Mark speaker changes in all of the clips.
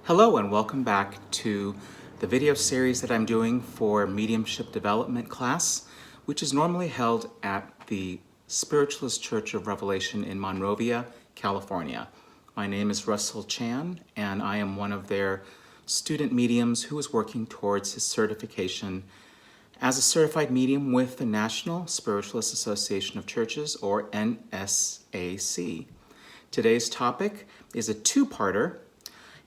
Speaker 1: Hello and welcome back to the video series that I'm doing for Mediumship Development class, which is normally held at the Spiritualist Church of Revelation in Monrovia, California. My name is Russell Chan and I am one of their student mediums who is working towards his certification as a certified medium with the National Spiritualist Association of Churches, or NSAC. Today's topic is a two-parter,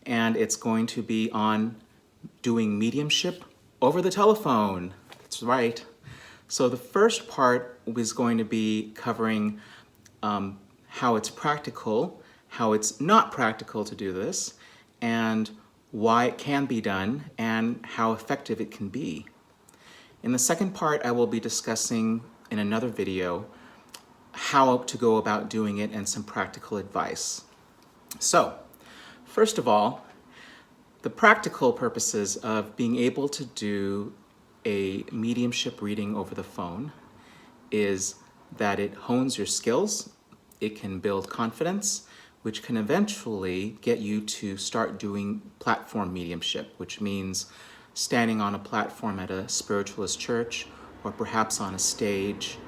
Speaker 1: and it's going to be on doing mediumship over the telephone. That's right. So the first part is going to be covering how it's practical, how it's not practical to do this, and why it can be done, and how effective it can be. In the second part, I will be discussing in another video how to go about doing it and some practical advice. So, first of all, the practical purposes of being able to do a mediumship reading over the phone is that it hones your skills, it can build confidence, which can eventually get you to start doing platform mediumship, which means standing on a platform at a spiritualist church or perhaps on a stage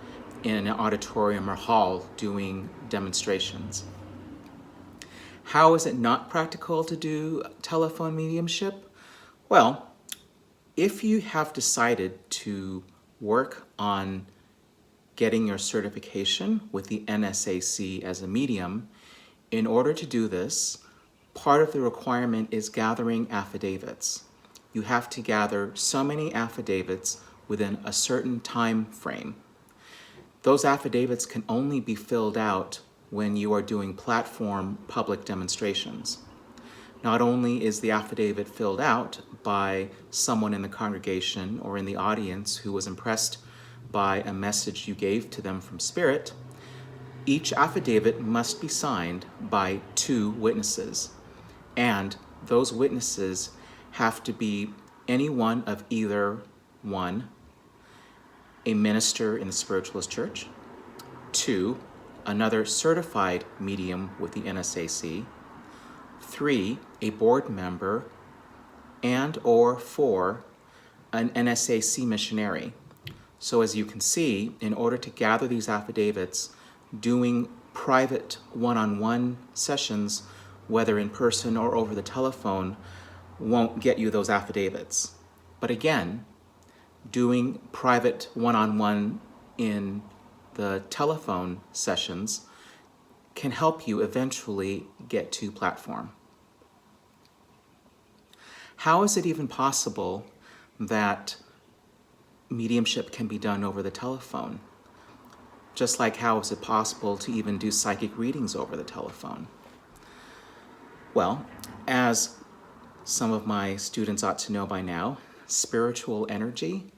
Speaker 1: in an auditorium or hall doing demonstrations. How is it not practical to do telephone mediumship? Well, if you have decided to work on getting your certification with the NSAC as a medium, in order to do this, part of the requirement is gathering affidavits. You have to gather so many affidavits within a certain time frame. Those affidavits can only be filled out when you are doing platform public demonstrations. Not only is the affidavit filled out by someone in the congregation or in the audience who was impressed by a message you gave to them from Spirit, each affidavit must be signed by 2 witnesses, and those witnesses have to be any one of either 1, a minister in the spiritualist church, 2, another certified medium with the NSAC, 3, a board member, and or 4, an NSAC missionary. So as you can see, in order to gather these affidavits, doing private one-on-one sessions, whether in person or over the telephone, won't get you those affidavits. But again, doing private one-on-one in the telephone sessions can help you eventually get to platform. How is it even possible that mediumship can be done over the telephone? Just like how is it possible to even do psychic readings over the telephone? Well, as some of my students ought to know by now, spiritual energy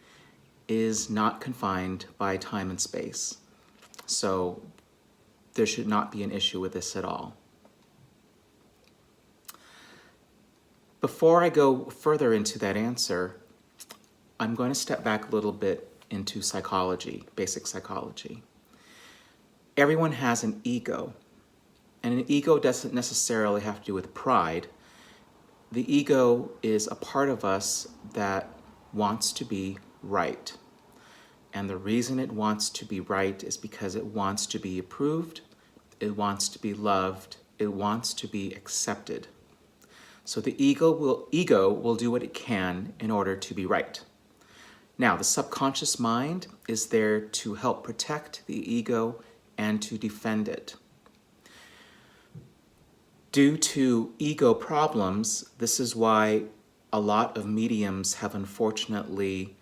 Speaker 1: is not confined by time and space. So there should not be an issue with this at all. Before I go further into that answer, I'm going to step back a little bit into psychology, basic psychology. Everyone has an ego, and an ego doesn't necessarily have to do with pride. The ego is a part of us that wants to be right. And the reason it wants to be right is because it wants to be approved, it wants to be loved, it wants to be accepted. So the ego will do what it can in order to be right. Now, the subconscious mind is there to help protect the ego and to defend it. Due to ego problems, this is why a lot of mediums have unfortunately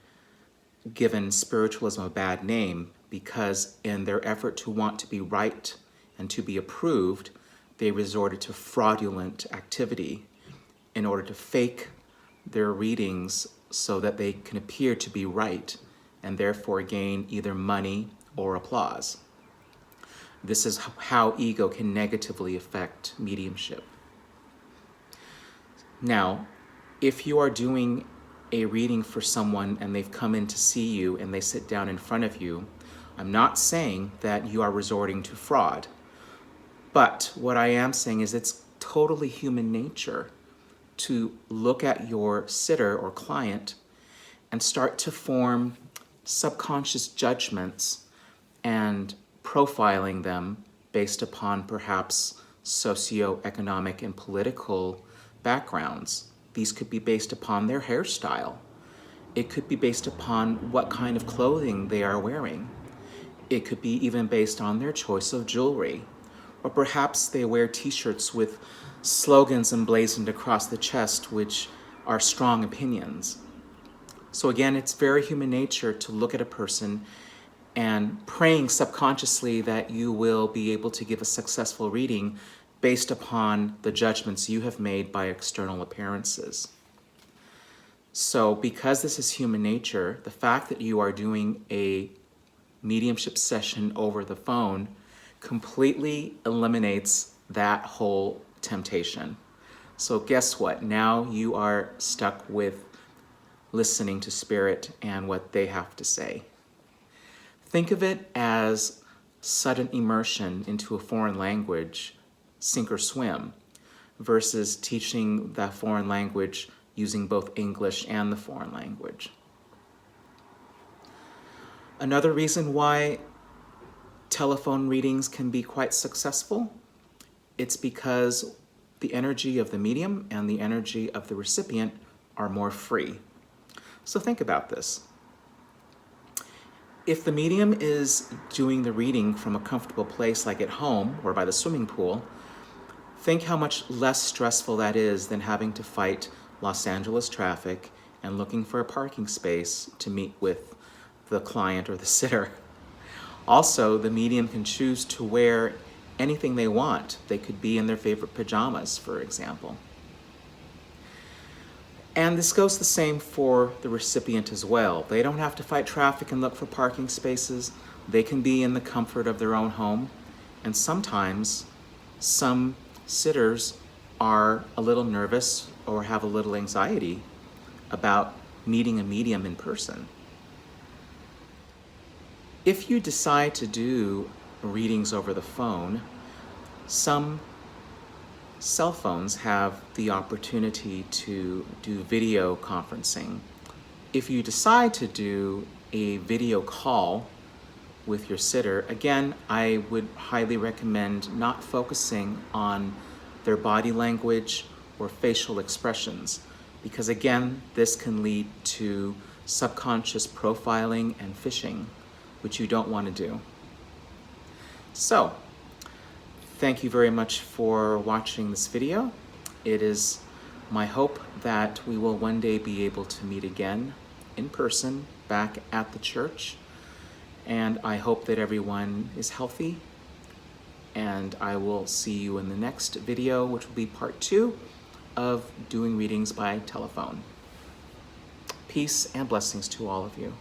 Speaker 1: given spiritualism a bad name, because in their effort to want to be right and to be approved, they resorted to fraudulent activity in order to fake their readings so that they can appear to be right and therefore gain either money or applause. This is how ego can negatively affect mediumship. Now, if you are doing a reading for someone and they've come in to see you and they sit down in front of you, I'm not saying that you are resorting to fraud. But what I am saying is it's totally human nature to look at your sitter or client and start to form subconscious judgments and profiling them based upon perhaps socioeconomic and political backgrounds. These could be based upon their hairstyle. It could be based upon what kind of clothing they are wearing. It could be even based on their choice of jewelry. Or perhaps they wear t-shirts with slogans emblazoned across the chest, which are strong opinions. So again, it's very human nature to look at a person and praying subconsciously that you will be able to give a successful reading based upon the judgments you have made by external appearances. So because this is human nature, the fact that you are doing a mediumship session over the phone completely eliminates that whole temptation. So guess what? Now you are stuck with listening to spirit and what they have to say. Think of it as sudden immersion into a foreign language, sink or swim, versus teaching that foreign language using both English and the foreign language. Another reason why telephone readings can be quite successful, it's because the energy of the medium and the energy of the recipient are more free. So think about this. If the medium is doing the reading from a comfortable place like at home or by the swimming pool, think how much less stressful that is than having to fight Los Angeles traffic and looking for a parking space to meet with the client or the sitter. Also, the medium can choose to wear anything they want. They could be in their favorite pajamas, for example. And this goes the same for the recipient as well. They don't have to fight traffic and look for parking spaces. They can be in the comfort of their own home. And sometimes some sitters are a little nervous or have a little anxiety about meeting a medium in person. If you decide to do readings over the phone, some cell phones have the opportunity to do video conferencing. If you decide to do a video call with your sitter, again, I would highly recommend not focusing on their body language or facial expressions, because again, this can lead to subconscious profiling and phishing, which you don't want to do. So, thank you very much for watching this video. It is my hope that we will one day be able to meet again in person back at the church. And I hope that everyone is healthy. And I will see you in the next video, which will be part 2 of doing readings by telephone. Peace and blessings to all of you.